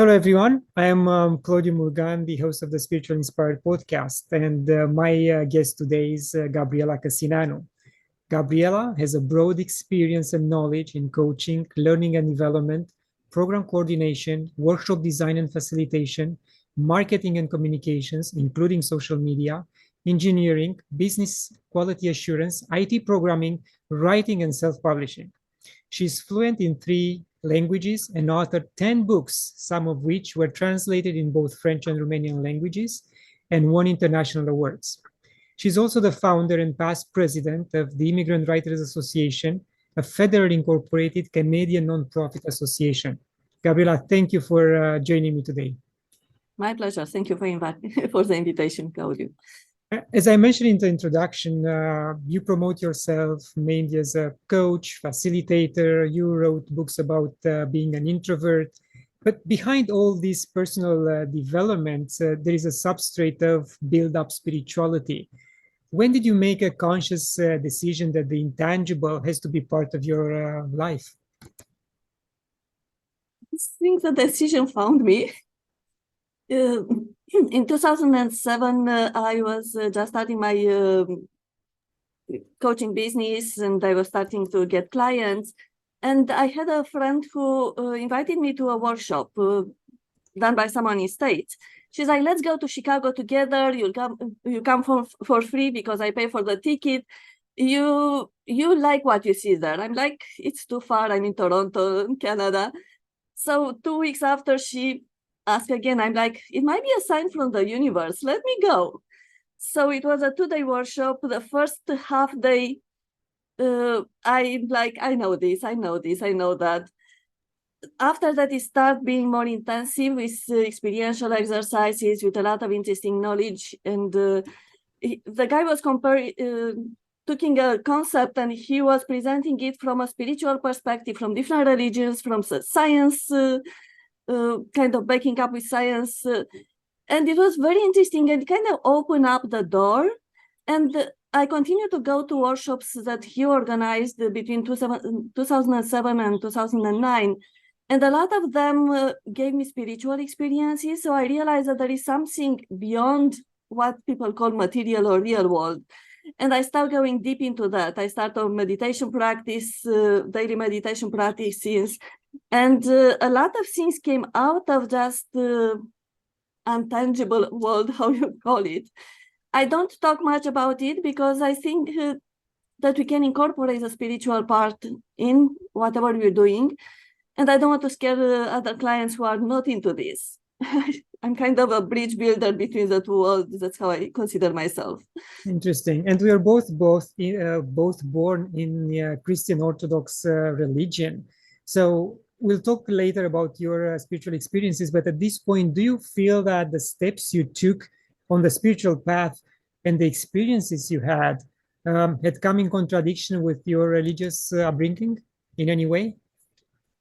Hello, everyone. I am Claudiu Murgan, the host of the Spiritual Inspired podcast, and my guest today is Gabriela Casineanu. Gabriela has a broad experience and knowledge in coaching, learning and development, program coordination, workshop design and facilitation, marketing and communications, including social media, engineering, business quality assurance, IT programming, writing, and self-publishing. She's fluent in 3 languages and authored 10 books, some of which were translated in both French and Romanian languages and won international awards. She's also the founder and past president of the Immigrant Writers Association, a federally incorporated Canadian nonprofit association. Gabriela, thank you for joining me today. My pleasure. Thank you for the invitation, Claudiu. As I mentioned in the introduction, you promote yourself mainly as a coach, facilitator. You wrote books about being an introvert. But behind all these personal developments, there is a substrate of build-up spirituality. When did you make a conscious decision that the intangible has to be part of your life? I think the decision found me. In 2007, I was just starting my coaching business, and I was starting to get clients. And I had a friend who invited me to a workshop done by someone in States. She's like, let's go to Chicago together. You come for free because I pay for the ticket. You like what you see there. I'm like, it's too far. I'm in Toronto, Canada. So 2 weeks after, she asked again. I'm like, it might be a sign from the universe. Let me go. So it was a 2-day workshop. The first half day, I'm like, I know this, I know that. After that, it started being more intensive with experiential exercises, with a lot of interesting knowledge. And the guy was taking a concept, and he was presenting it from a spiritual perspective, from different religions, from science, kind of backing up with science. And it was very interesting, and kind of opened up the door. And I continued to go to workshops that he organized between 2007 and 2009. And a lot of them gave me spiritual experiences. So I realized that there is something beyond what people call material or real world. And I started going deep into that. I started meditation practice, daily meditation practices. And a lot of things came out of just untangible world, how you call it. I don't talk much about it because I think that we can incorporate the spiritual part in whatever we're doing. And I don't want to scare other clients who are not into this. I'm kind of a bridge builder between the two worlds. That's how I consider myself. Interesting. And we are both born in Christian Orthodox religion. So we'll talk later about your spiritual experiences. But at this point, do you feel that the steps you took on the spiritual path and the experiences you had come in contradiction with your religious upbringing in any way?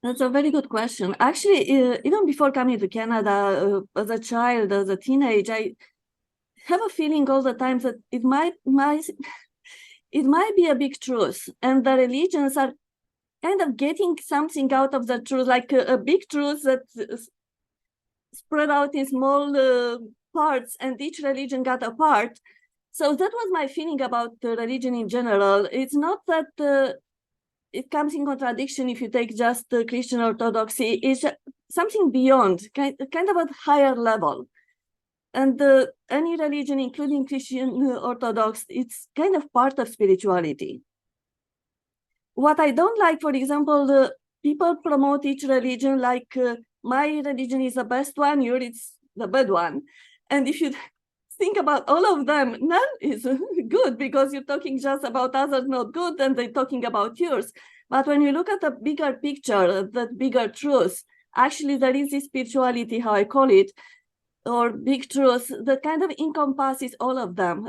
That's a very good question. Actually, even before coming to Canada, as a child, as a teenage, I have a feeling all the time that it might be a big truth, and the religions are kind of getting something out of the truth, like a big truth that spread out in small parts, and each religion got a part. So that was my feeling about religion in general. It's not that it comes in contradiction if you take just Christian Orthodoxy. It's something beyond, kind of a higher level. And any religion, including Christian Orthodox, it's kind of part of spirituality. What I don't like, for example, people promote each religion like my religion is the best one, yours is the bad one. And if you think about all of them, none is good because you're talking just about others not good and they're talking about yours. But when you look at the bigger picture, the bigger truth, actually there is this spirituality, how I call it, or big truth that kind of encompasses all of them.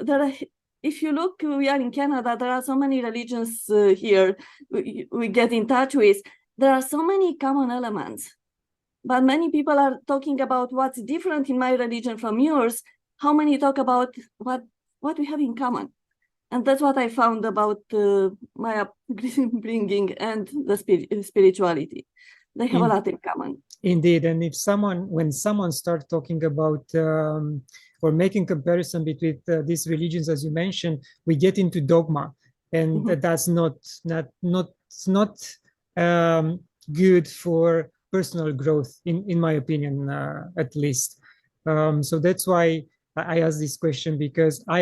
If you look, we are in Canada, there are so many religions here we get in touch with. There are so many common elements. But many people are talking about what's different in my religion from yours. How many talk about what we have in common? And that's what I found about my upbringing and the spirituality. They have a lot in common. Indeed, and when someone starts talking about or making comparison between these religions, as you mentioned, we get into dogma, and that's not good for personal growth, in my opinion, at least. So that's why I asked this question, because I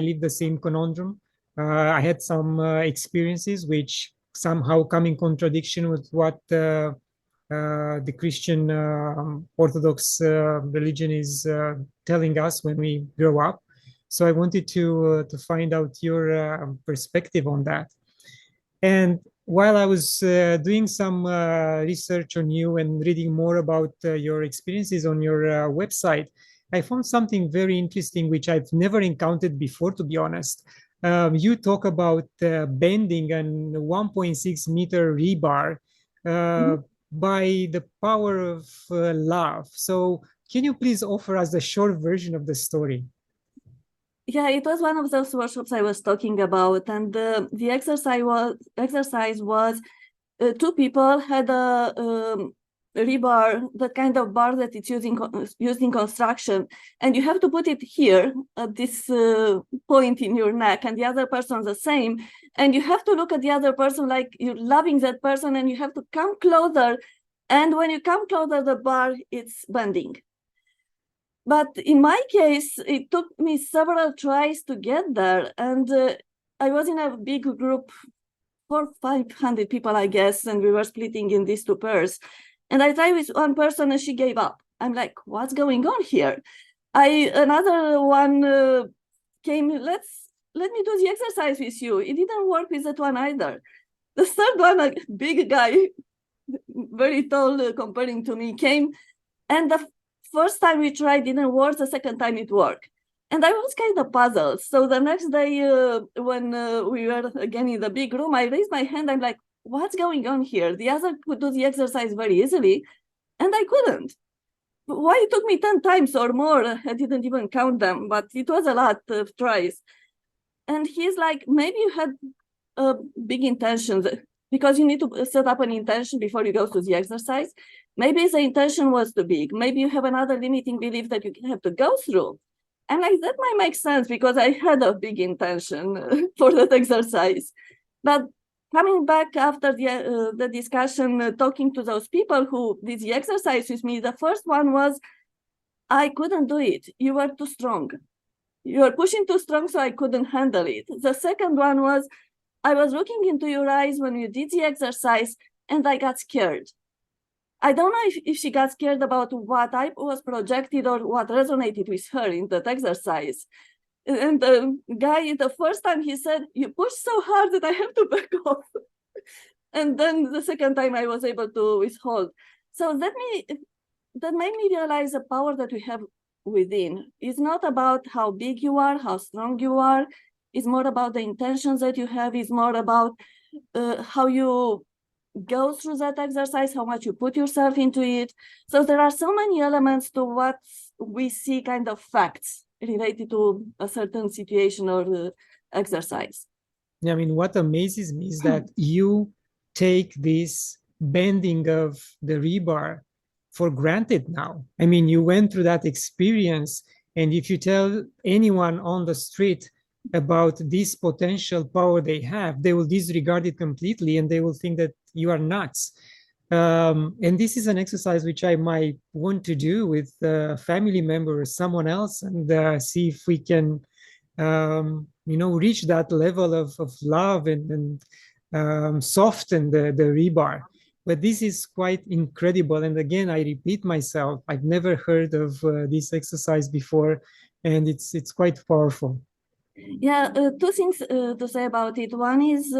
live the same conundrum. I had some experiences which somehow come in contradiction with what the Christian Orthodox religion is telling us when we grow up. So I wanted to find out your perspective on that. And while I was doing some research on you and reading more about your experiences on your website, I found something very interesting which I've never encountered before, to be honest. You talk about bending an 1.6 meter rebar by the power of love. So can you please offer us the short version of the story? Yeah, it was one of those workshops I was talking about, and the exercise was two people had a rebar, that kind of bar that it's used in construction, and you have to put it here at this point in your neck, and the other person the same, and you have to look at the other person like you're loving that person, and you have to come closer, and when you come closer, the bar it's bending. But in my case, it took me several tries to get there. And I was in a big group, 400-500 people, I guess, and we were splitting in these two pairs. And I tried with one person and she gave up. I'm like, what's going on here? Another one came, let me do the exercise with you. It didn't work with that one either. The third one, a big guy, very tall comparing to me, came, and the first time we tried didn't work, the second time it worked. And I was kind of puzzled. So the next day when we were again in the big room, I raised my hand. I'm like, what's going on here? The other could do the exercise very easily, and I couldn't. Why it took me 10 times or more? I didn't even count them, but it was a lot of tries. And he's like, maybe you had big intentions, because you need to set up an intention before you go to the exercise. Maybe the intention was too big. Maybe you have another limiting belief that you have to go through. And like, that might make sense because I had a big intention for that exercise. But coming back after the discussion, talking to those people who did the exercise with me, the first one was, I couldn't do it. You were too strong. You were pushing too strong, so I couldn't handle it. The second one was, I was looking into your eyes when you did the exercise and I got scared. I don't know if she got scared about what I was projected or what resonated with her in that exercise. And the guy, the first time he said, you pushed so hard that I have to back off. And then the second time I was able to withhold. So that made me realize the power that we have within. It's not about how big you are, how strong you are. It's more about the intentions that you have. It's more about how you go through that exercise, how much you put yourself into it. So there are so many elements to what we see, kind of facts related to a certain situation or exercise. I mean, what amazes me is that you take this bending of the rebar for granted now. I mean, you went through that experience, and if you tell anyone on the street about this potential power they have, they will disregard it completely and they will think that you are nuts. And this is an exercise which I might want to do with a family member or someone else, and see if we can reach that level of love and soften the rebar. But this is quite incredible. And again, I repeat myself, I've never heard of this exercise before, and it's quite powerful. Yeah, two things to say about it. One is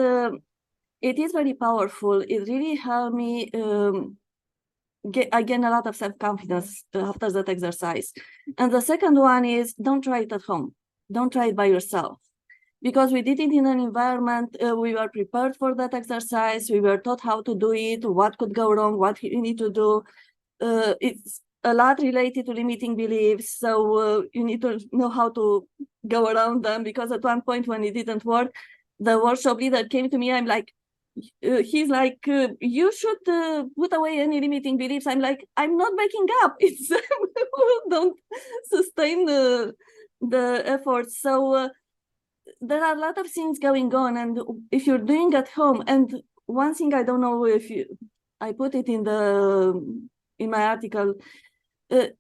it is very powerful. It really helped me I gained a lot of self-confidence after that exercise. And the second one is, don't try it at home. Don't try it by yourself. Because we did it in an environment, we were prepared for that exercise. We were taught how to do it, what could go wrong, what you need to do. It's a lot related to limiting beliefs. So you need to know how to go around them, because at one point when it didn't work, the workshop leader came to me. I'm like, he's like, you should put away any limiting beliefs. I'm like, I'm not waking up. It's don't sustain the effort. So there are a lot of things going on, and if you're doing at home, and one thing I don't know if I put it in my article,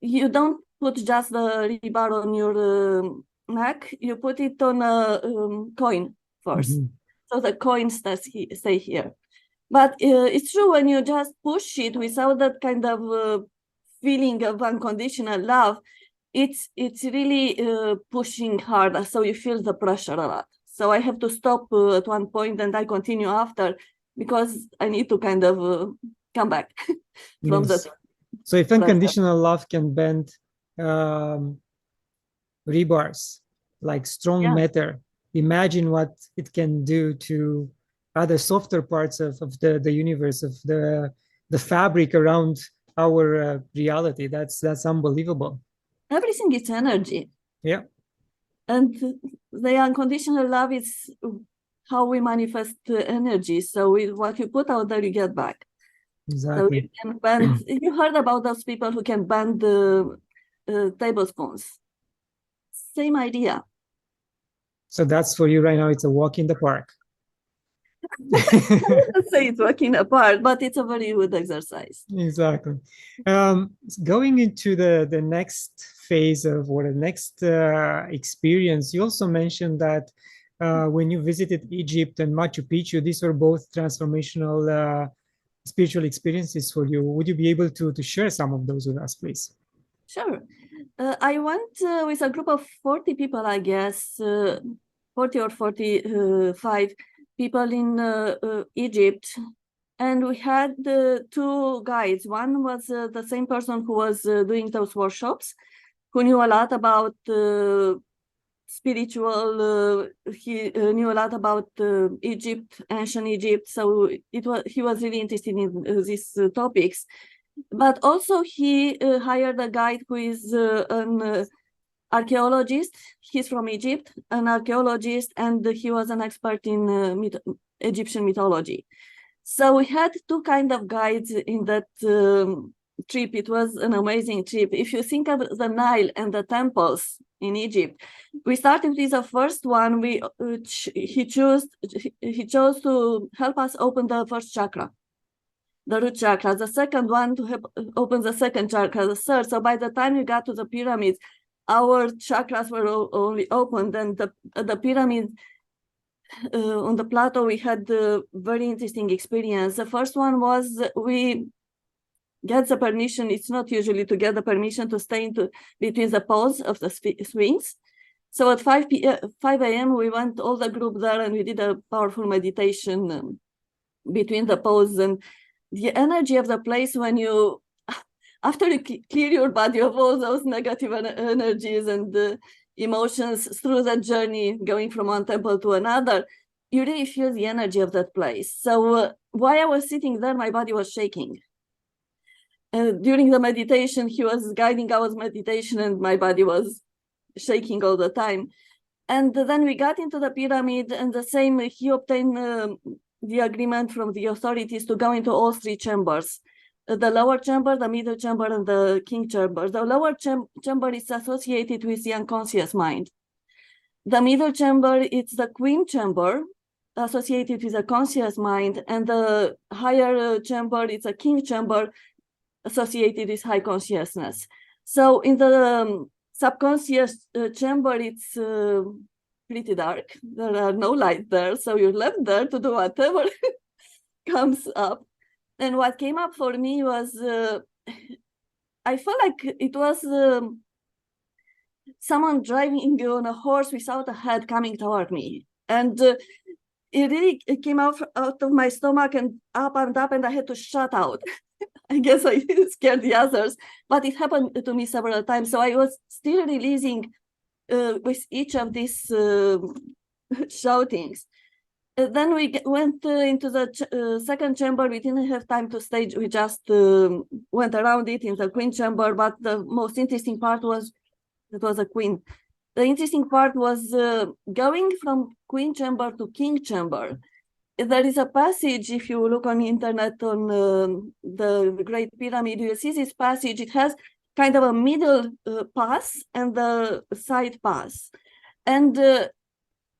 you don't put just the rebar on your neck. You put it on a coin first. So the coin stay here. But it's true, when you just push it without that kind of feeling of unconditional love, it's really pushing harder. So you feel the pressure a lot. So I have to stop at one point, and I continue after, because I need to kind of come back from Yes. the. So if unconditional love can bend rebars like strong matter, imagine what it can do to other softer parts of the universe, of the fabric around our reality. That's unbelievable. Everything is energy. Yeah. And the unconditional love is how we manifest energy. So what you put out there, you get back. Exactly. So you can bend. You heard about those people who can bend the tablespoons. Same idea. So that's for you right now. It's a walk in the park. I wouldn't say it's walking apart, but it's a very good exercise. Exactly. Going into the next phase of, or the next experience, you also mentioned that when you visited Egypt and Machu Picchu, these were both transformational spiritual experiences for you. Would you be able to share some of those with us, please? Sure. I went with a group of 40 people, I guess, 40 or 45 people in Egypt. And we had two guides. One was the same person who was doing those workshops, who knew a lot about spiritual, he knew a lot about Egypt, ancient Egypt. So he was really interested in these topics. But also he hired a guide who is an archaeologist. He's from Egypt, an archaeologist, and he was an expert in Egyptian mythology. So we had two kind of guides in that trip. It was an amazing trip. If you think of the Nile and the temples in Egypt, we started with the first one. He chose to help us open the first chakra, the root chakra. The second one to help open the second chakra, the third. So by the time we got to the pyramids, our chakras were only opened, and the pyramid. On the plateau, we had a very interesting experience. The first one was we get the permission. It's not usually to get the permission to stay between the poles of the swings. So at 5 a.m., we went all the group there, and we did a powerful meditation between the poles. And the energy of the place, when you, after you clear your body of all those negative energies and emotions through that journey, going from one temple to another, you really feel the energy of that place. So while I was sitting there, my body was shaking. During the meditation, he was guiding our meditation, and my body was shaking all the time. And then we got into the pyramid, and the same, he obtained the agreement from the authorities to go into all three chambers. The lower chamber, the middle chamber, and the king chamber. The lower chamber is associated with the unconscious mind. The middle chamber, it's the queen chamber, associated with the conscious mind. And the higher chamber, it's a king chamber, associated with high consciousness. So in the subconscious chamber, it's pretty dark. There are no lights there. So you're left there to do whatever comes up. And what came up for me was, I felt like it was someone driving on a horse without a head coming toward me. And it really came out of my stomach and up, and I had to shut out. I guess I scared the others, but it happened to me several times. So I was still releasing with each of these shoutings. Then we went into the second chamber. We didn't have time to stage. We just went around it in the queen chamber. But the most interesting part was, it was a queen. The interesting part was going from queen chamber to king chamber. there is a passage, if you look on the internet on the Great Pyramid, you see this passage. It has kind of a middle pass and the side pass. And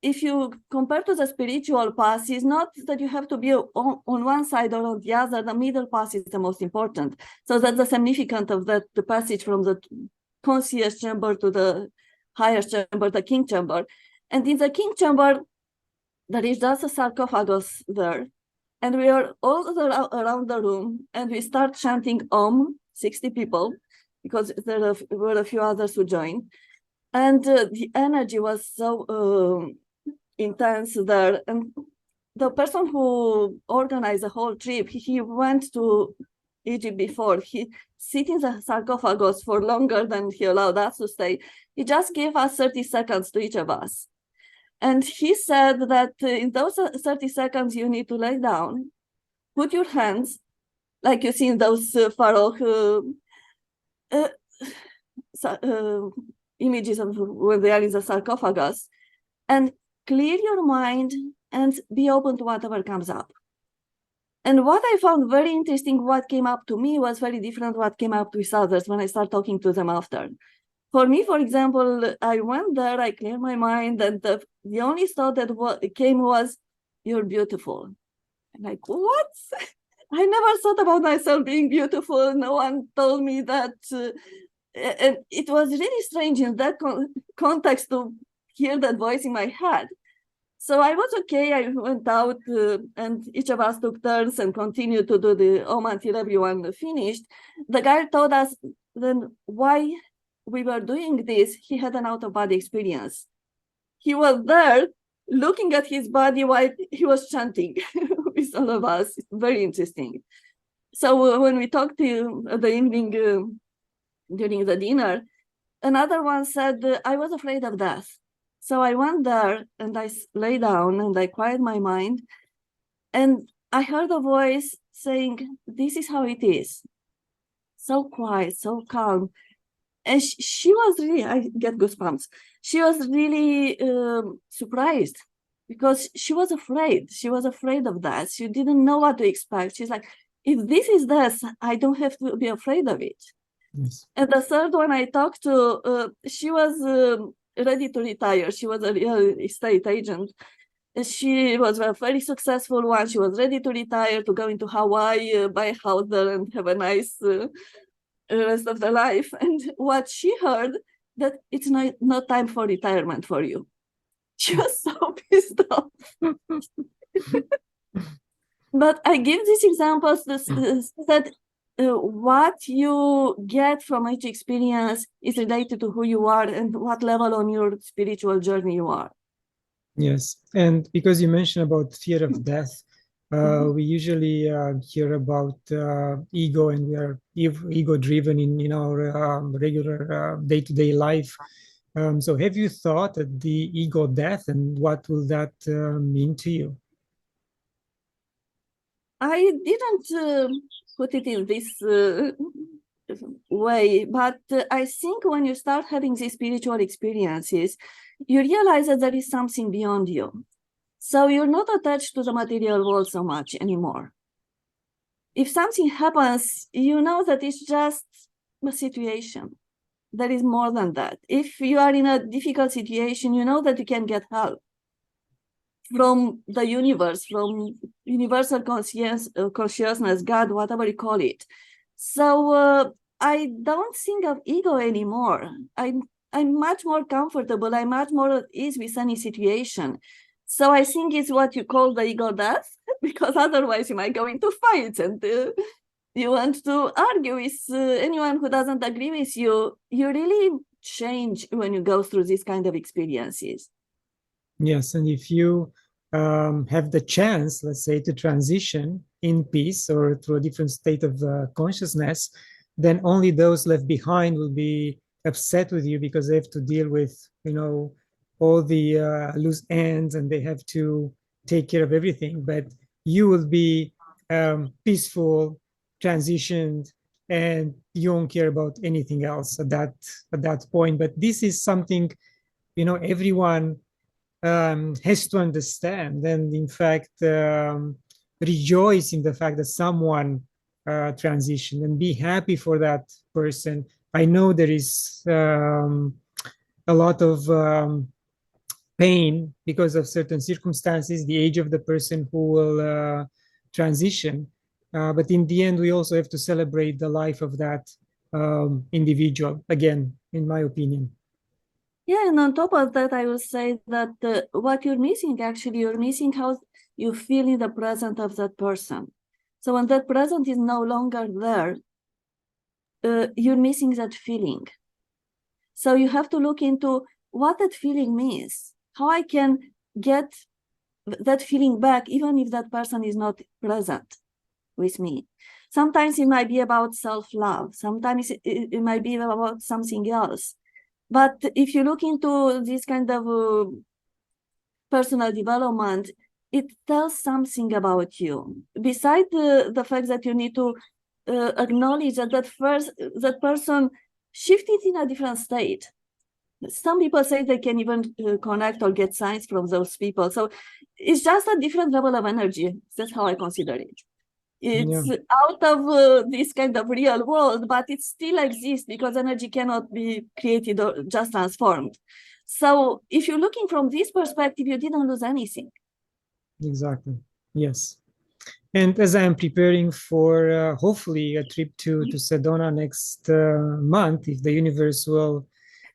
if you compare to the spiritual path, it's not that you have to be on one side or on the other. The middle path is the most important. So that's the significance of that, the passage from the concierge chamber to the higher chamber, the king chamber. And in the king chamber, there is just a sarcophagus there. And we are all around the room and we start chanting Om, 60 people, because there were a few others who joined. And the energy was so intense there. And the person who organized the whole trip, he went to Egypt before. He sit in the sarcophagus for longer than he allowed us to stay. He just gave us 30 seconds to each of us. And he said that in those 30 seconds, you need to lay down, put your hands, like you see in those pharaoh images of when they are in the sarcophagus, and clear your mind and be open to whatever comes up. And what I found very interesting, what came up to me was very different what came up with others when I started talking to them after. For me, for example, I went there, I cleared my mind, and the only thought that came was, you're beautiful. I'm like, what? I never thought about myself being beautiful. No one told me that. And it was really strange in that context to hear that voice in my head. So I was okay. I went out and each of us took turns and continued to do the Om until everyone finished. The guy told us then why we were doing this. He had an out-of-body experience. He was there looking at his body while he was chanting with all of us. It's very interesting. So when we talked to the evening during the dinner, another one said, I was afraid of death. So I went there and I lay down and I quieted my mind. And I heard a voice saying, this is how it is. So quiet, so calm. And she was really, I get goosebumps. She was really surprised because she was afraid. She was afraid of that. She didn't know what to expect. She's like, if this is death, I don't have to be afraid of it. Yes. And the third one I talked to, she was ready to retire. She was a real estate agent. She was a very successful one. She was ready to retire, to go into Hawaii, buy a house there and have a nice rest of the life. And what she heard, that it's not time for retirement for you. She was so pissed off. But I give these examples that what you get from each experience is related to who you are and what level on your spiritual journey you are. Yes, and because you mentioned about fear of death, we usually hear about ego, and we are ego-driven in our regular day-to-day life. So have you thought at the ego death, and what will that mean to you? I didn't put it in this way, but I think when you start having these spiritual experiences, you realize that there is something beyond you. So you're not attached to the material world so much anymore. If something happens, you know that it's just a situation. There is more than that. If you are in a difficult situation, you know that you can get help from the universe, from universal consciousness, God, whatever you call it. So I don't think of ego anymore. I'm much more comfortable. I'm much more at ease with any situation. So I think it's what you call the ego death, because otherwise you might go into fights and you want to argue with anyone who doesn't agree with you. You really change when you go through these kind of experiences. Yes, and if you have the chance, let's say, to transition in peace or through a different state of consciousness, then only those left behind will be upset with you because they have to deal with, all the loose ends, and they have to take care of everything. But you will be peaceful, transitioned, and you won't care about anything else at that point. But this is something, everyone has to understand and, in fact, rejoice in the fact that someone transitioned and be happy for that person. I know there is a lot of pain because of certain circumstances, the age of the person who will transition. But in the end, we also have to celebrate the life of that individual, again, in my opinion. Yeah, and on top of that, I would say that what you're missing, actually, you're missing how you feel in the present of that person. So when that present is no longer there, you're missing that feeling. So you have to look into what that feeling means, how I can get that feeling back, even if that person is not present with me. Sometimes it might be about self-love. Sometimes it might be about something else. But if you look into this kind of personal development, it tells something about you. Besides the fact that you need to acknowledge that that person shifted in a different state. Some people say they can even connect or get signs from those people. So it's just a different level of energy. That's how I consider it. It's out of this kind of real world, but it still exists because energy cannot be created or just transformed. So if you're looking from this perspective, you didn't lose anything. Exactly. Yes. And as I am preparing for hopefully a trip to Sedona next month, if the universe will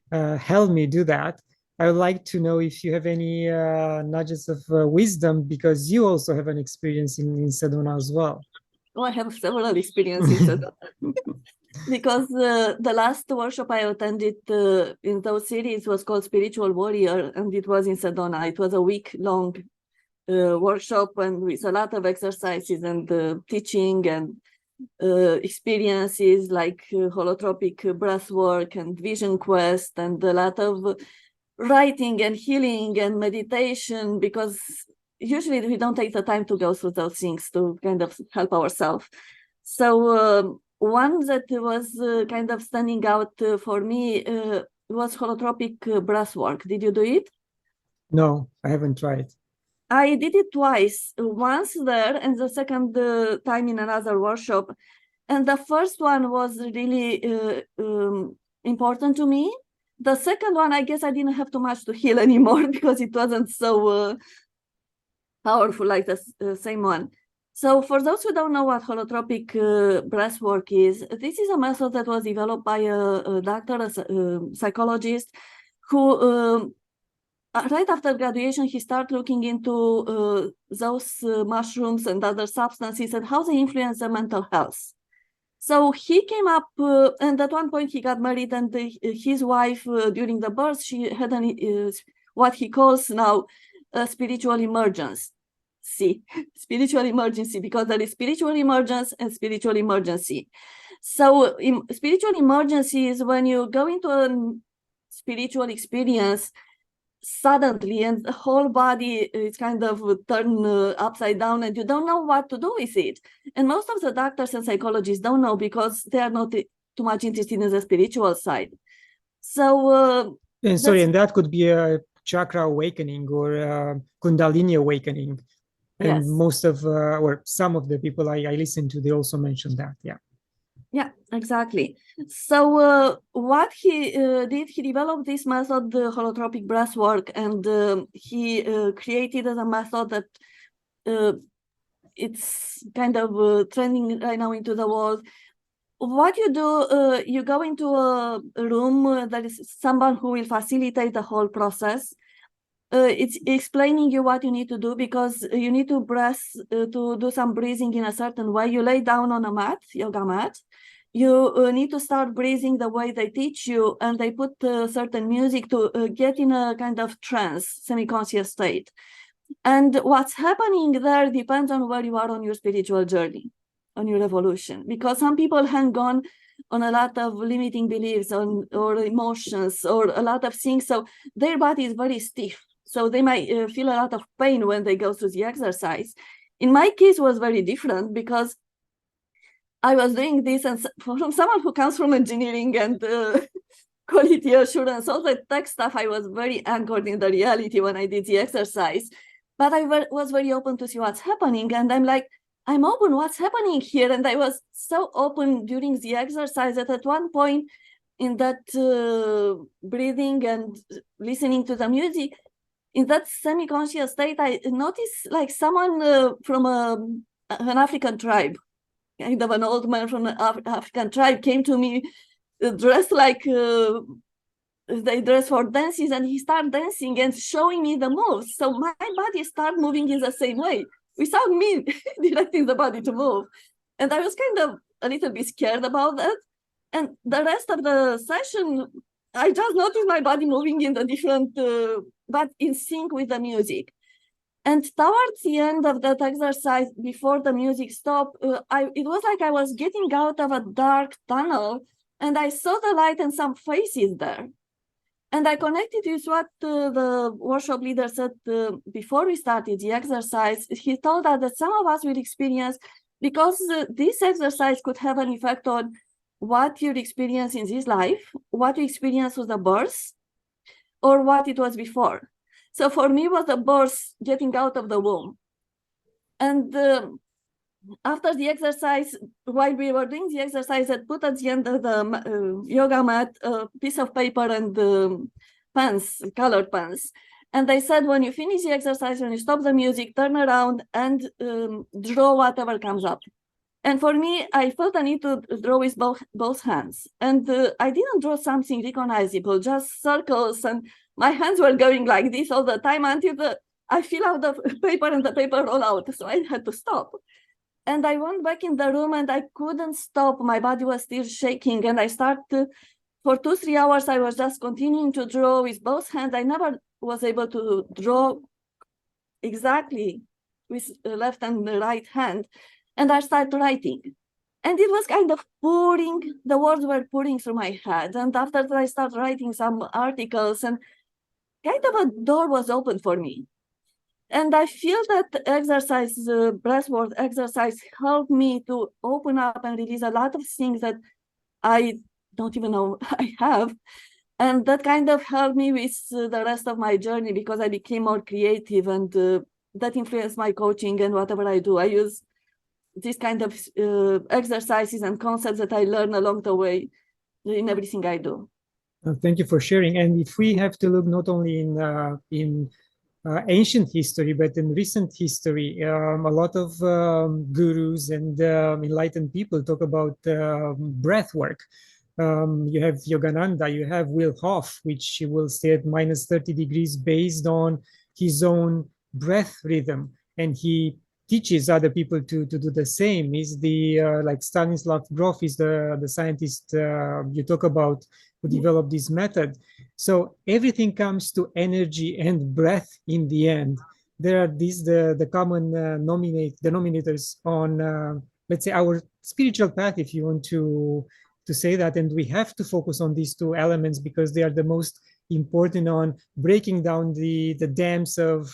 help me do that, I would like to know if you have any nudges of wisdom, because you also have an experience in Sedona as well. Oh, I have several experiences in Sedona. Because the last workshop I attended in those cities was called Spiritual Warrior, and it was in Sedona. It was a week-long workshop, and with a lot of exercises and teaching and experiences like holotropic breath work and vision quest, and a lot of writing and healing and meditation, because usually we don't take the time to go through those things to kind of help ourselves. So one that was kind of standing out for me was holotropic breath work. Did you do it? No, I haven't tried. I did it twice, once there and the second time in another workshop. And the first one was really important to me. The second one, I guess I didn't have too much to heal anymore because it wasn't so powerful like the same one. So for those who don't know what holotropic breath work is, this is a method that was developed by a doctor, a psychologist, who right after graduation, he started looking into those mushrooms and other substances and how they influence the mental health. So he came up, and at one point he got married, and his wife, during the birth, she had what he calls now a spiritual emergency. Spiritual emergency, because there is spiritual emergence and spiritual emergency. So spiritual emergency is when you go into a spiritual experience suddenly and the whole body is kind of turned upside down and you don't know what to do with it. And most of the doctors and psychologists don't know because they are not too much interested in the spiritual side. So and sorry, and that could be a chakra awakening or a Kundalini awakening. And yes. most of or some of the people I listen to, they also mentioned that. Yeah, exactly. So what he did, he developed this method, the holotropic breath work, and he created as a method that it's kind of trending right now into the world. What you do, you go into a room, there is someone who will facilitate the whole process. It's explaining you what you need to do, because you need to to do some breathing in a certain way. You lay down on a mat, yoga mat. You need to start breathing the way they teach you, and they put certain music to get in a kind of trance, semi-conscious state. And what's happening there depends on where you are on your spiritual journey, on your evolution, because some people hang on a lot of limiting beliefs or emotions or a lot of things. So their body is very stiff. So they might feel a lot of pain when they go through the exercise. In my case, it was very different because I was doing this, and from someone who comes from engineering and quality assurance, all the tech stuff, I was very anchored in the reality when I did the exercise. But I was very open to see what's happening. And I'm like, I'm open, what's happening here? And I was so open during the exercise that at one point in that breathing and listening to the music, in that semi-conscious state, I noticed like someone from an African tribe, kind of an old man from an African tribe came to me dressed like they dress for dances, and he started dancing and showing me the moves. So my body started moving in the same way without me directing the body to move. And I was kind of a little bit scared about that. And the rest of the session, I just noticed my body moving in the different, but in sync with the music. And towards the end of that exercise, before the music stopped, it was like I was getting out of a dark tunnel, and I saw the light and some faces there. And I connected with what the workshop leader said before we started the exercise. He told us that some of us will experience, because this exercise could have an effect on what you experience in this life, what you experience with the birth, or what it was before. So for me, it was the birth, getting out of the womb. And after the exercise, while we were doing the exercise, I put at the end of the yoga mat a piece of paper and pens, colored pens. And they said, when you finish the exercise, when you stop the music, turn around and draw whatever comes up. And for me, I felt a need to draw with both hands. And I didn't draw something recognizable, just circles. And my hands were going like this all the time until I fill out the paper and the paper roll out. So I had to stop. And I went back in the room and I couldn't stop. My body was still shaking. And I started, for 2-3 hours, I was just continuing to draw with both hands. I never was able to draw exactly with the left and the right hand. And I started writing. And it was kind of pouring, the words were pouring through my head. And after that, I started writing some articles, and kind of a door was open for me. And I feel that exercise, breathwork exercise, helped me to open up and release a lot of things that I don't even know I have. And that kind of helped me with the rest of my journey, because I became more creative, and that influenced my coaching and whatever I do. I use these kind of exercises and concepts that I learn along the way in everything I do. Thank you for sharing. And if we have to look not only in ancient history, but in recent history, a lot of gurus and enlightened people talk about breath work. You have Yogananda, you have Will Hof, which will stay at minus 30 degrees based on his own breath rhythm. And he teaches other people to do the same. Is the like Stanislav Grof is the scientist you talk about, who developed this method. So everything comes to energy and breath in the end. There are these the common denominators on let's say our spiritual path, if you want to say that. And we have to focus on these two elements because they are the most important on breaking down the dams of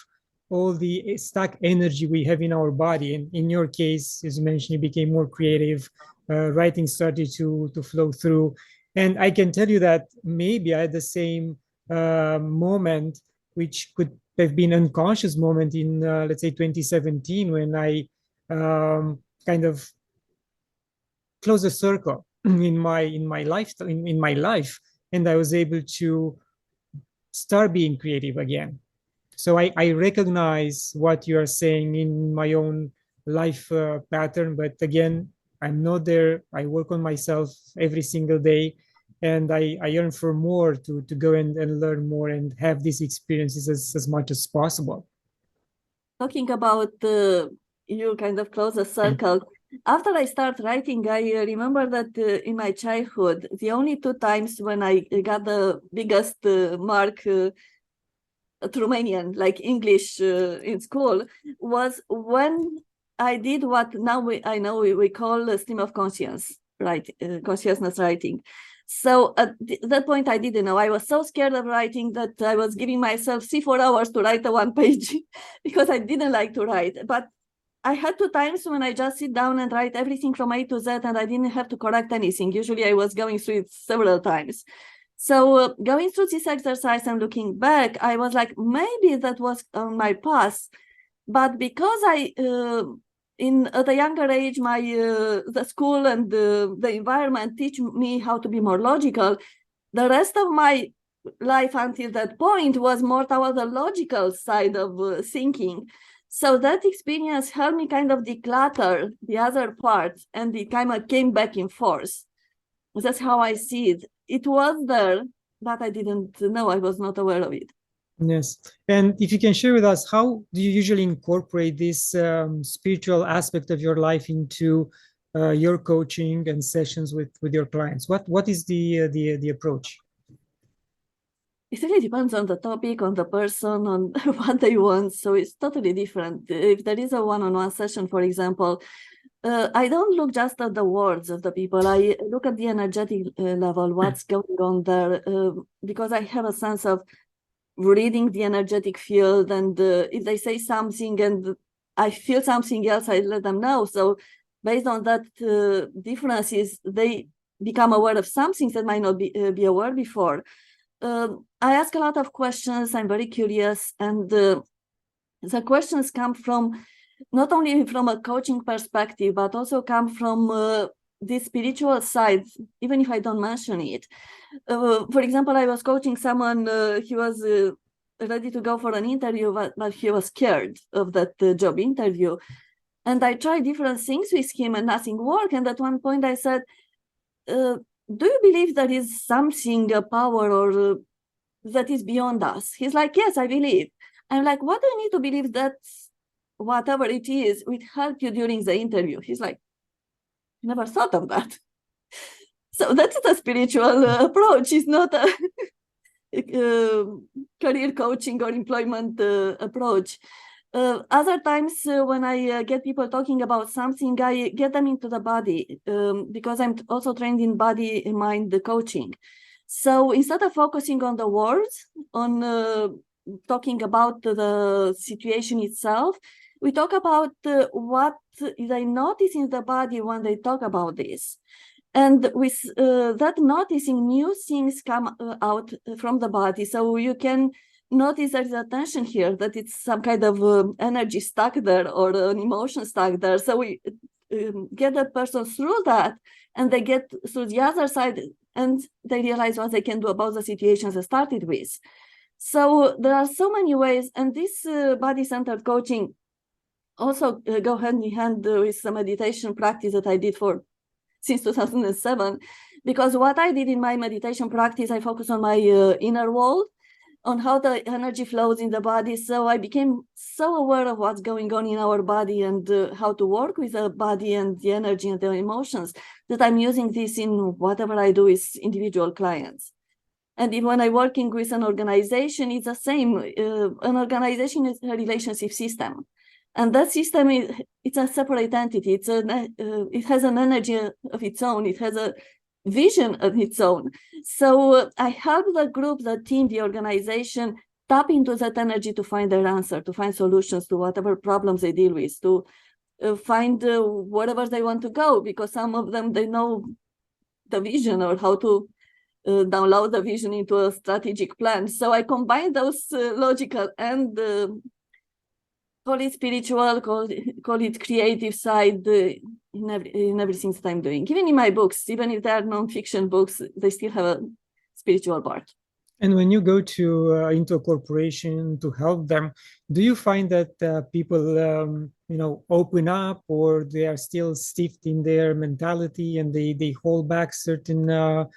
all the stuck energy we have in our body. And in your case, as you mentioned, you became more creative, writing started to flow through. And I can tell you that maybe I had the same moment, which could have been an unconscious moment in, let's say, 2017, when I kind of closed a circle in my life, in my life, and I was able to start being creative again. So I recognize what you are saying in my own life pattern, but again, I'm not there. I work on myself every single day, and I yearn for more to go and learn more and have these experiences as much as possible. Talking about you kind of close a circle. After I start writing, I remember that in my childhood, the only 2 times when I got the biggest mark Romanian, like English in school, was when I did what now I know we call stream of conscience, right? Consciousness writing. So at that point, I didn't know. I was so scared of writing that I was giving myself 3-4 hours to write a 1 page because I didn't like to write. But I had 2 times when I just sit down and write everything from A to Z, and I didn't have to correct anything. Usually I was going through it several times. So going through this exercise and looking back, I was like, maybe that was on my path, but because at a younger age, the school and the environment teach me how to be more logical. The rest of my life until that point was more toward the logical side of thinking. So that experience helped me kind of declutter the other parts, and it kind of came back in force. That's how I see it. It was there, but I didn't know. I was not aware of it. Yes. And if you can share with us, how do you usually incorporate this spiritual aspect of your life into your coaching and sessions with your clients? What is the approach? It really depends on the topic, on the person, on what they want. So it's totally different. If there is a one-on-one session, for example, I don't look just at the words of the people. I look at the energetic level, what's going on there, because I have a sense of reading the energetic field. And if they say something and I feel something else, I let them know. So based on that differences, they become aware of some things that might not be aware before. I ask a lot of questions. I'm very curious. And the questions come from not only from a coaching perspective, but also come from the spiritual side, even if I don't mention it. For example, I was coaching someone, he was ready to go for an interview, but he was scared of that job interview. And I tried different things with him and nothing worked. And at one point I said, do you believe there is something, a power or that is beyond us? He's like, yes, I believe. I'm like, what do you need to believe that whatever it is will help you during the interview? He's like, never thought of that. So that's the spiritual approach. It's not a career coaching or employment approach. Other times when I get people talking about something, I get them into the body because I'm also trained in body and mind coaching. So instead of focusing on the words, on talking about the situation itself, we talk about what they notice in the body when they talk about this. And with that noticing, new things come out from the body. So you can notice there's a tension here, that it's some kind of energy stuck there or an emotion stuck there. So we get that person through that, and they get through the other side, and they realize what they can do about the situations they started with. So there are so many ways, and this body-centered coaching also go hand in hand with the meditation practice that I did since 2007, because what I did in my meditation practice, I focus on my inner world, on how the energy flows in the body. So I became so aware of what's going on in our body and how to work with the body and the energy and the emotions, that I'm using this in whatever I do with individual clients. And if when I'm working with an organization, it's the same. An organization is a relationship system. And that system it's a separate entity. It has an energy of its own. It has a vision of its own. So I help the group, the team, the organization tap into that energy to find their answer, to find solutions to whatever problems they deal with, to find wherever they want to go, because some of them, they know the vision or how to download the vision into a strategic plan. So I combine those logical and call it spiritual, call it creative side in everything that I'm doing. Even in my books, even if they are non-fiction books, they still have a spiritual part. And when you go to into a corporation to help them, do you find that people open up, or they are still stiff in their mentality and they hold back certain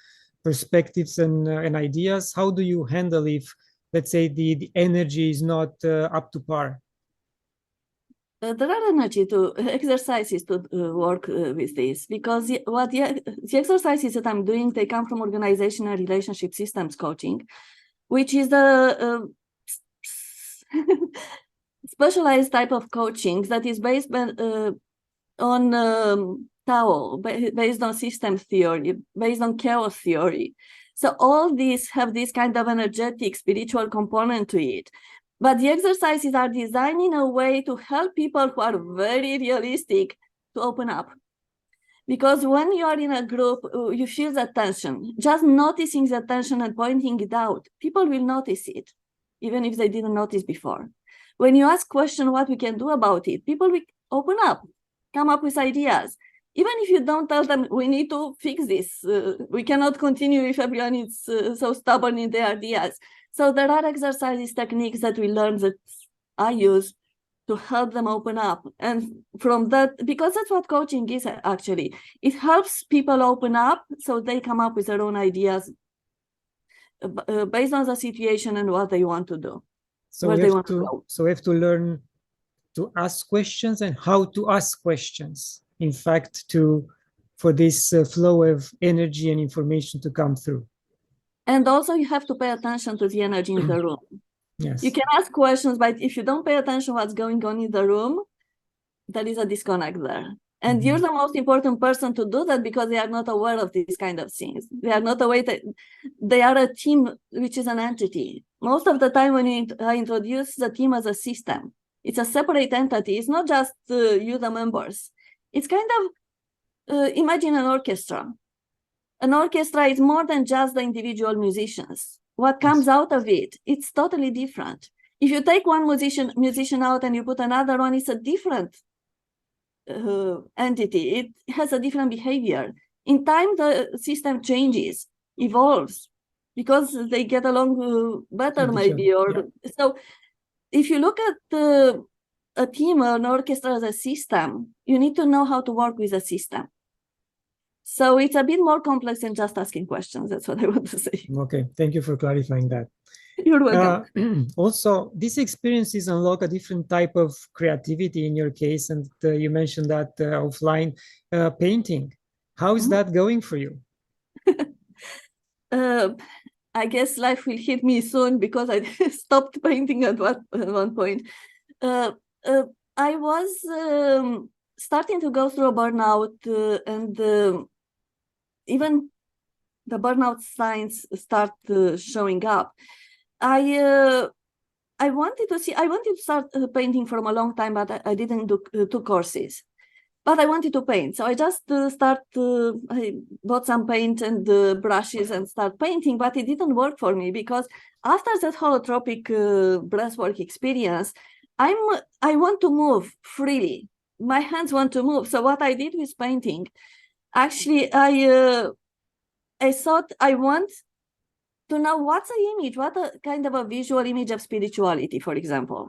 perspectives and ideas? How do you handle if, let's say, the energy is not up to par? There are exercises to work with this, because the exercises that I'm doing, they come from organizational relationship systems coaching, which is the specialized type of coaching that is based on Tao, based on system theory, based on chaos theory. So all these have this kind of energetic spiritual component to it. But the exercises are designed in a way to help people who are very realistic to open up. Because when you are in a group, you feel the tension. Just noticing the tension and pointing it out, people will notice it, even if they didn't notice before. When you ask questions what we can do about it, people will open up, come up with ideas. Even if you don't tell them, we need to fix this, we cannot continue if everyone is so stubborn in their ideas. So there are exercises, techniques that we learn that I use to help them open up. And from that, because that's what coaching is actually, it helps people open up so they come up with their own ideas based on the situation and what they want to do. So we have to learn to ask questions and how to ask questions. In fact, for this flow of energy and information to come through. And also you have to pay attention to the energy in the room. Yes. You can ask questions, but if you don't pay attention what's going on in the room, there is a disconnect there. And you're the most important person to do that because they are not aware of these kind of things. They are not aware that they are a team, which is an entity. Most of the time when I introduce the team as a system, it's a separate entity. It's not just you, the members. It's kind of, imagine an orchestra. An orchestra is more than just the individual musicians. What comes out of it, it's totally different. If you take one musician out and you put another one, it's a different entity. It has a different behavior. In time, the system changes, evolves, because they get along better, maybe. So if you look at a team or an orchestra as a system, you need to know how to work with a system. So it's a bit more complex than just asking questions. That's what I want to say. Okay, thank you for clarifying that. You're welcome. Also, these experiences unlock a different type of creativity in your case, and you mentioned that offline painting. How is that going for you? I guess life will hit me soon because I stopped painting at one point. I was starting to go through a burnout, and even the burnout signs start showing up. I wanted to start painting from a long time, but I didn't do two courses. But I wanted to paint, so I just I bought some paint and brushes and start painting, but it didn't work for me because after that holotropic breathwork experience, I want to move freely. My hands want to move. So what I did with painting, actually, I thought I want to know what's the image, what a kind of a visual image of spirituality, for example.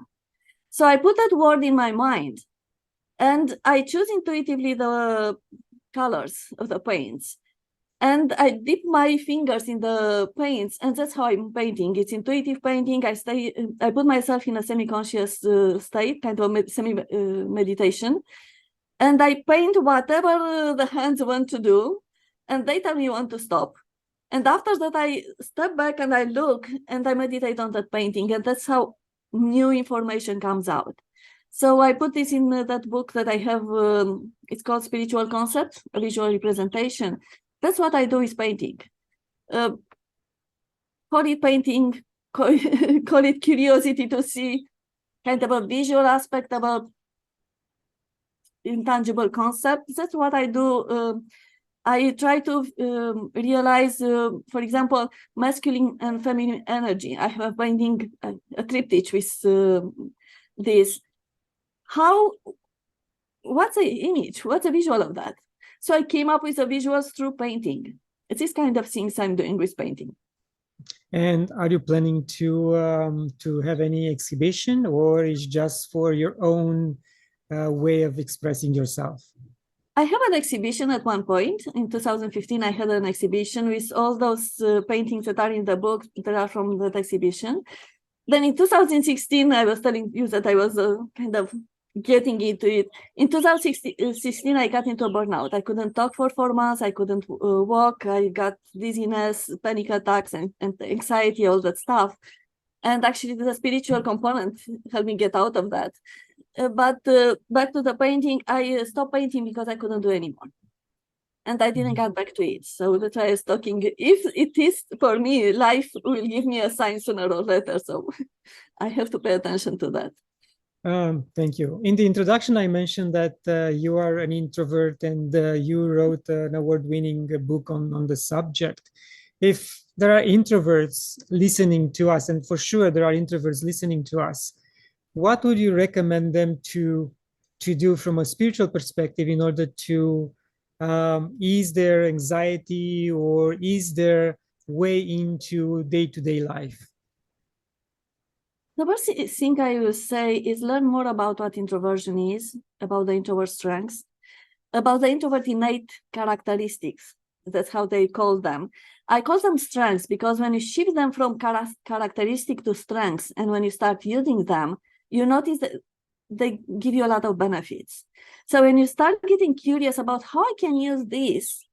So I put that word in my mind. And I choose intuitively the colors of the paints. And I dip my fingers in the paints, and that's how I'm painting. It's intuitive painting. I put myself in a semi-conscious state, kind of semi-meditation. And I paint whatever the hands want to do, and they tell me when to stop. And after that, I step back and I look, and I meditate on that painting, and that's how new information comes out. So I put this in that book that I have. It's called Spiritual Concept, a Visual Representation. That's what I do with painting. Call it painting, call it curiosity to see kind of a visual aspect about intangible concepts. That's what I do. I try to realize, for example, masculine and feminine energy. I have a painting, a triptych with this. What's the image? What's the visual of that? So I came up with the visuals through painting. It's this kind of things I'm doing with painting. And are you planning to have any exhibition, or is just for your own way of expressing yourself? I have an exhibition at one point. In 2015, I had an exhibition with all those paintings that are in the book that are from that exhibition. Then in 2016, I was telling you that I was kind of getting into it. In 2016, I got into a burnout. I couldn't talk for 4 months. I couldn't walk. I got dizziness, panic attacks, and anxiety, all that stuff. And actually, the spiritual component helped me get out of that. But back to the painting, I stopped painting because I couldn't do anymore. And I didn't get back to it. So that's why I was talking. If it is for me, life will give me a sign sooner or later. So I have to pay attention to that. Thank you. In the introduction, I mentioned that you are an introvert and you wrote an award-winning book on the subject. If there are introverts listening to us, and for sure there are introverts listening to us, what would you recommend them to do from a spiritual perspective in order to ease their anxiety or ease their way into day-to-day life? The first thing I will say is learn more about what introversion is, about the introvert strengths, about the introvert innate characteristics. That's how they call them. I call them strengths because when you shift them from characteristic to strengths, and when you start using them, you notice that they give you a lot of benefits. So when you start getting curious about how I can use this,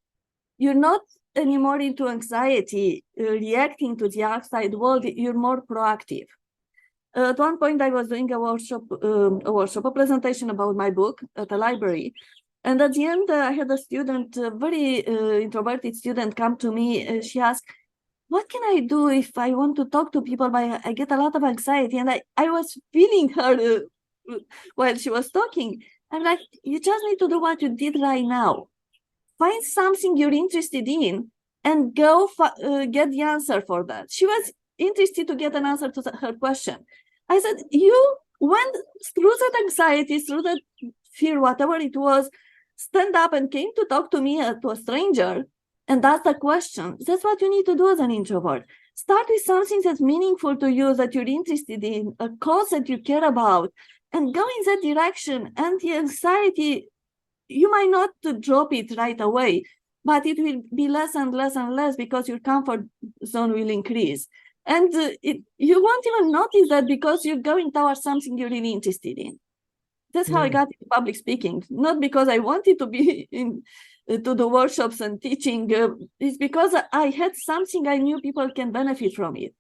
you're not anymore into anxiety, reacting to the outside world, you're more proactive. At one point, I was doing a workshop, a presentation about my book at a library. And at the end, I had a student, a very introverted student, come to me. She asked, what can I do if I want to talk to people, but I get a lot of anxiety? And I was feeling her while she was talking. I'm like, you just need to do what you did right now. Find something you're interested in and go get the answer for that. She was interested to get an answer to her question. I said, you went through that anxiety, through that fear, whatever it was, stand up and came to talk to me, to a stranger, and ask the question. That's what you need to do as an introvert. Start with something that's meaningful to you, that you're interested in, a cause that you care about, and go in that direction. And the anxiety, you might not drop it right away, but it will be less and less and less because your comfort zone will increase. And you won't even notice that because you're going towards something you're really interested in. That's how I got into public speaking, not because I wanted to be to the workshops and teaching. It's because I had something I knew people can benefit from it.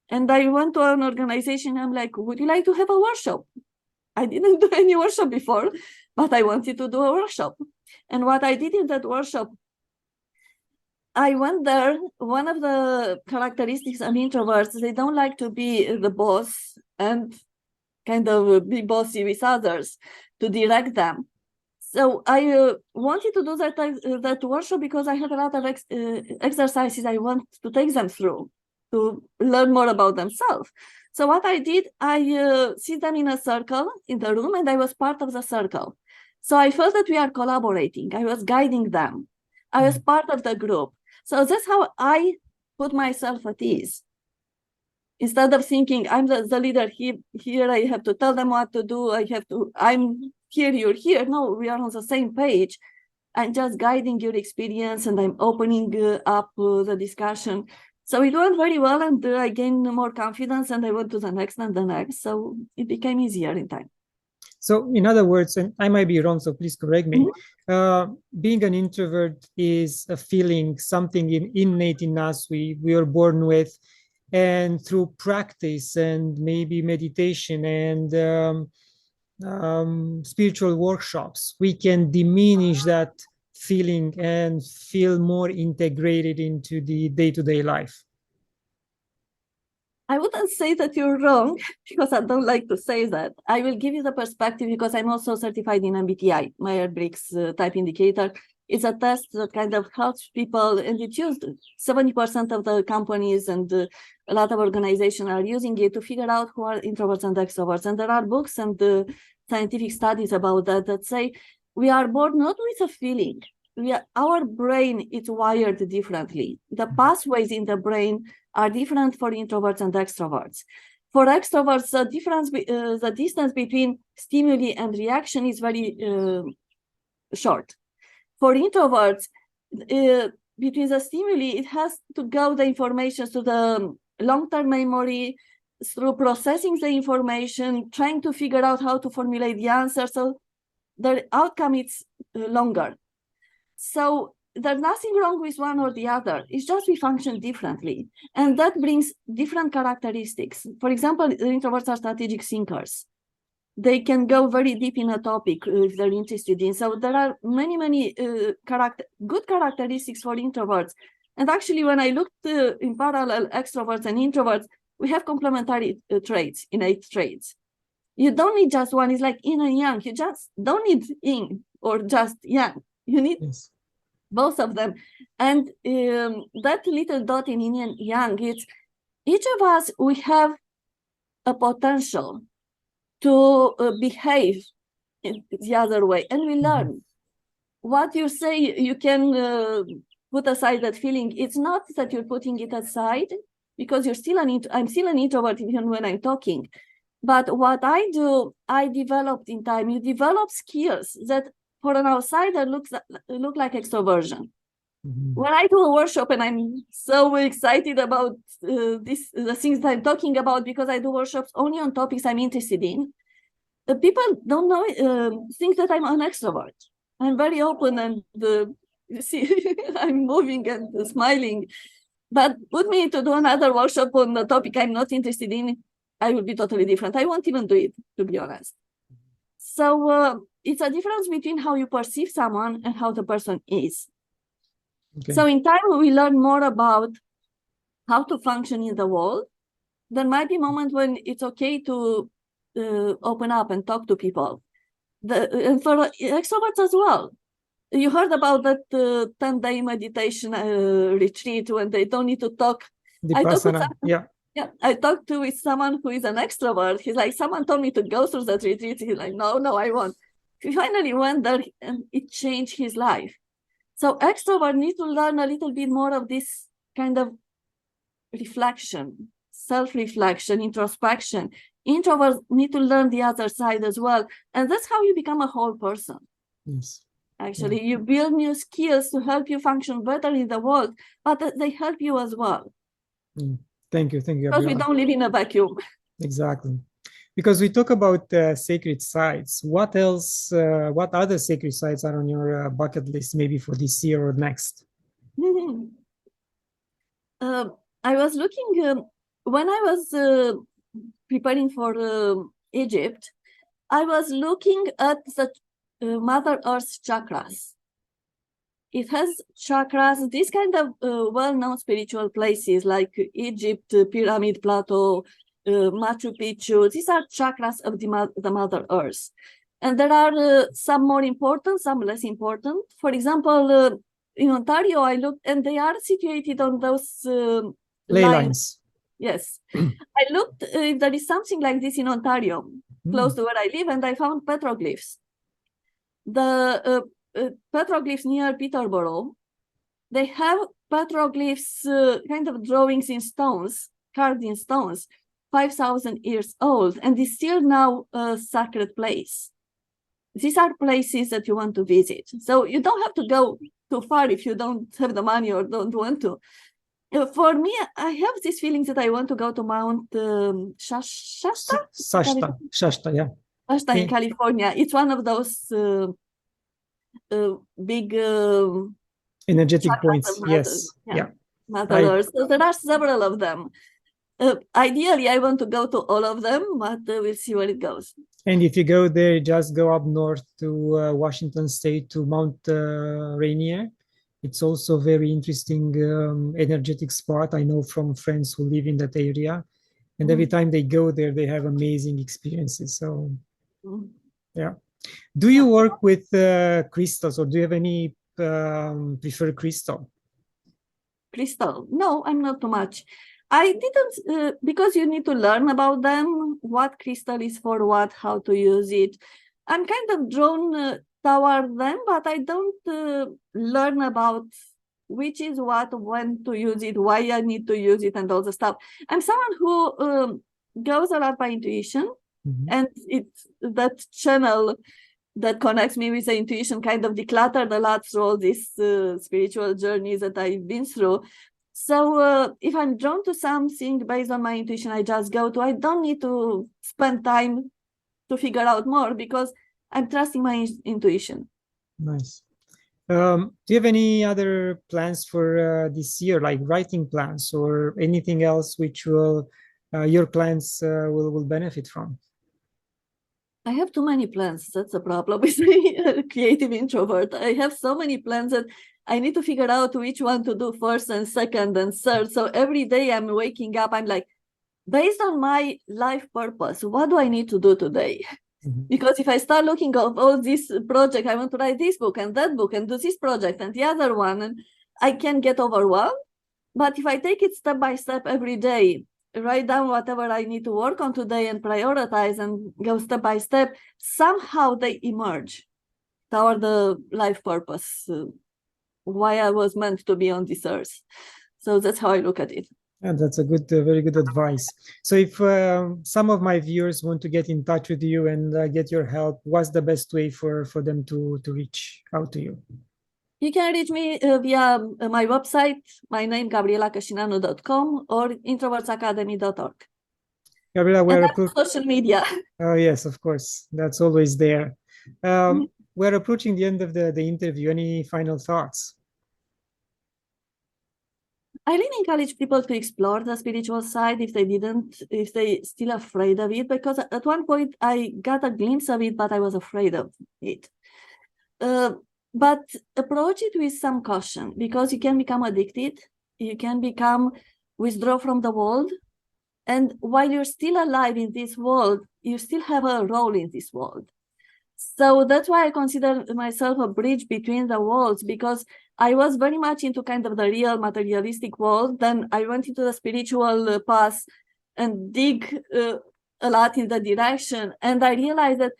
And I went to an organization. I'm like, would you like to have a workshop? I didn't do any workshop before, but I wanted to do a workshop. And what I did in that workshop, I went there. One of the characteristics of introverts, they don't like to be the boss and kind of be bossy with others, to direct them. So I wanted to do that workshop because I had a lot of exercises I want to take them through to learn more about themselves. So what I did, I sit them in a circle in the room, and I was part of the circle. So I felt that we are collaborating. I was guiding them. I was part of the group. So that's how I put myself at ease. Instead of thinking I'm the leader here, I have to tell them what to do. I'm here, you're here. No, we are on the same page. I'm just guiding your experience, and I'm opening up the discussion. So it went very well, and I gained more confidence, and I went to the next and the next. So it became easier in time. So in other words, and I might be wrong, so please correct me, being an introvert is a feeling, something innate in us, we are born with, and through practice and maybe meditation and spiritual workshops, we can diminish that feeling and feel more integrated into the day-to-day life. I wouldn't say that you're wrong, because I don't like to say that. I will give you the perspective because I'm also certified in MBTI, Myers-Briggs Type Indicator. It's a test that kind of helps people, and it's used. 70% of the companies and a lot of organizations are using it to figure out who are introverts and extroverts. And there are books and scientific studies about that say we are born not with a feeling. Our brain is wired differently. The pathways in the brain are different for introverts and extroverts. For extroverts, the distance between stimuli and reaction is very short. For introverts, between the stimuli, it has to go the information to the long-term memory, through processing the information, trying to figure out how to formulate the answer. So the outcome is longer. So there's nothing wrong with one or the other. It's just we function differently. And that brings different characteristics. For example, introverts are strategic thinkers. They can go very deep in a topic if they're interested in. So there are many good characteristics for introverts. And actually, when I looked in parallel extroverts and introverts, we have complementary traits, innate traits. You don't need just one. It's like yin and yang. You just don't need yin or just yang. You need both of them. And that little dot in yin and yang, it's each of us, we have a potential to behave in the other way, and we learn. What you say, you can put aside that feeling. It's not that you're putting it aside, because you're still I'm still an introvert even when I'm talking. But what I do, I developed in time. You develop skills that for an outsider look like extroversion. When I do a workshop, and I'm so excited about the things that I'm talking about, because I do workshops only on topics I'm interested in, people don't know, think that I'm an extrovert. I'm very open, and you see, I'm moving and smiling. But put me to do another workshop on a topic I'm not interested in, I will be totally different. I won't even do it, to be honest. So it's a difference between how you perceive someone and how the person is. Okay. So in time, we learn more about how to function in the world. There might be moments when it's okay to open up and talk to people. And for extroverts as well. You heard about that 10-day meditation retreat when they don't need to talk. I talked with someone who is an extrovert. He's like, someone told me to go through that retreat. He's like, no, I won't. He finally went there, and it changed his life. So extroverts need to learn a little bit more of this kind of reflection, self-reflection, introspection. Introverts need to learn the other side as well. And that's how you become a whole person. Yes. Actually, you build new skills to help you function better in the world, but they help you as well. Thank you, Gabriela. Because we don't live in a vacuum. Exactly. Because we talk about sacred sites. What else, what other sacred sites are on your bucket list, maybe for this year or next? I was looking, when I was preparing for Egypt, I was looking at the Mother Earth chakras. It has chakras, these kind of well-known spiritual places like Egypt, Pyramid Plateau, Machu Picchu. These are chakras of the Mother Earth. And there are some more important, some less important. For example, in Ontario, I looked, and they are situated on those ley lines. Yes. I looked if there is something like this in Ontario, close to where I live, and I found petroglyphs. The petroglyphs near Peterborough, they have petroglyphs, kind of drawings in stones, carved in stones, 5,000 years old, and it's still now a sacred place. These are places that you want to visit. So you don't have to go too far if you don't have the money or don't want to. For me, I have this feeling that I want to go to Mount Shasta? Shasta, yeah. Shasta in California. It's one of those big energetic points. Yes. Mother Earth. So there are several of them. Ideally, I want to go to all of them, but we'll see where it goes. And if you go there, just go up north to Washington State, to Mount Rainier. It's also a very interesting energetic spot. I know from friends who live in that area. And every time they go there, they have amazing experiences. So, yeah. Do you work with crystals, or do you have any preferred crystal? Crystal? No, I'm not too much. I didn't, because you need to learn about them, what crystal is for what, how to use it. I'm kind of drawn toward them, but I don't learn about which is what, when to use it, why I need to use it, and all the stuff. I'm someone who goes a lot by intuition, and it's that channel that connects me with the intuition kind of decluttered a lot through all these spiritual journeys that I've been through. So if I'm drawn to something based on my intuition, I just go to. I don't need to spend time to figure out more, because I'm trusting my intuition. Nice. Do you have any other plans for this year, like writing plans or anything else which will your clients will benefit from? I have too many plans. That's the problem with me, a creative introvert. I have so many plans that I need to figure out which one to do first and second and third. So every day I'm waking up, I'm like, based on my life purpose, what do I need to do today? Mhm. Because if I start looking at all this project, I want to write this book and that book and do this project and the other one, and I can get overwhelmed. But if I take it step by step every day, write down whatever I need to work on today and prioritize and go step by step, somehow they emerge toward the life purpose, why I was meant to be on this earth. So that's how I look at it. And that's a good, very good advice. So if some of my viewers want to get in touch with you and get your help, what's the best way for them to reach out to you? You can reach me via my website, my name, gabrielacasineanu.com, or introvertsacademy.org. Gabriela, we're social media. Oh, yes, of course. That's always there. We're approaching the end of the interview. Any final thoughts? I really encourage people to explore the spiritual side if they still afraid of it, because at one point I got a glimpse of it, but I was afraid of it. But approach it with some caution, because you can become addicted, you can withdraw from the world, and while you're still alive in this world, you still have a role in this world. So that's why I consider myself a bridge between the worlds, because I was very much into kind of the real materialistic world. Then I went into the spiritual path and dig a lot in the direction. And I realized that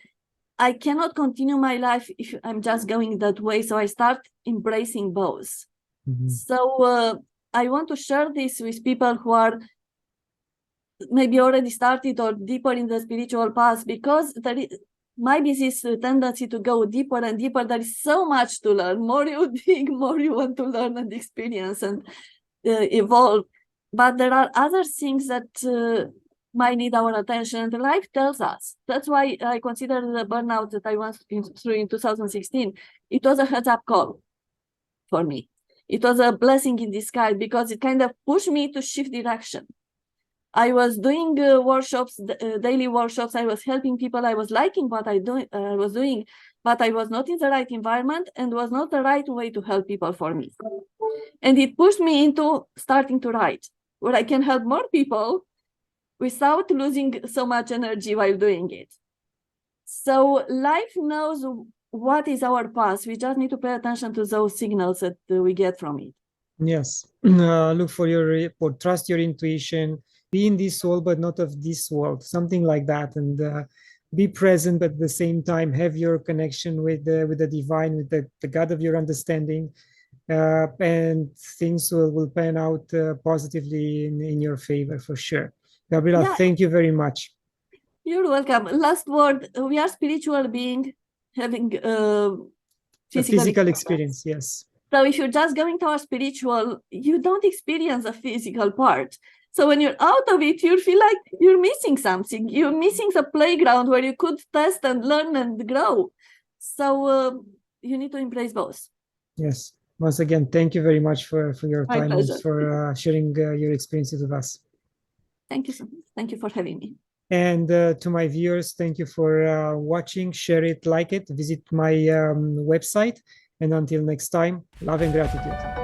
I cannot continue my life if I'm just going that way. So I start embracing both. Mm-hmm. So I want to share this with people who are maybe already started or deeper in the spiritual path, because maybe this tendency to go deeper and deeper. There is so much to learn. More you dig, more you want to learn and experience and evolve. But there are other things that might need our attention, and life tells us. That's why I consider the burnout that I went through in 2016. It was a heads-up call for me. It was a blessing in disguise, because it kind of pushed me to shift direction. I was doing workshops, daily workshops. I was helping people. I was liking what I was doing, but I was not in the right environment and was not the right way to help people for me. And it pushed me into starting to write, where I can help more people without losing so much energy while doing it. So life knows what is our path. We just need to pay attention to those signals that we get from it. Yes. Look for trust your intuition. Be in this world, but not of this world, something like that. And be present, but at the same time, have your connection with the divine, with the God of your understanding. And things will pan out positively in your favor, for sure. Gabriela, thank you very much. You're welcome. Last word, we are spiritual beings having a physical experience, yes. So if you're just going towards spiritual, you don't experience the physical part. So when you're out of it, you feel like you're missing something. You're missing the playground where you could test and learn and grow. So you need to embrace both. Yes. Once again, thank you very much for your My time pleasure. and for sharing your experiences with us. Thank you so much. Thank you for having me. And to my viewers, thank you for watching. Share it, like it, visit my website. And until next time, love and gratitude.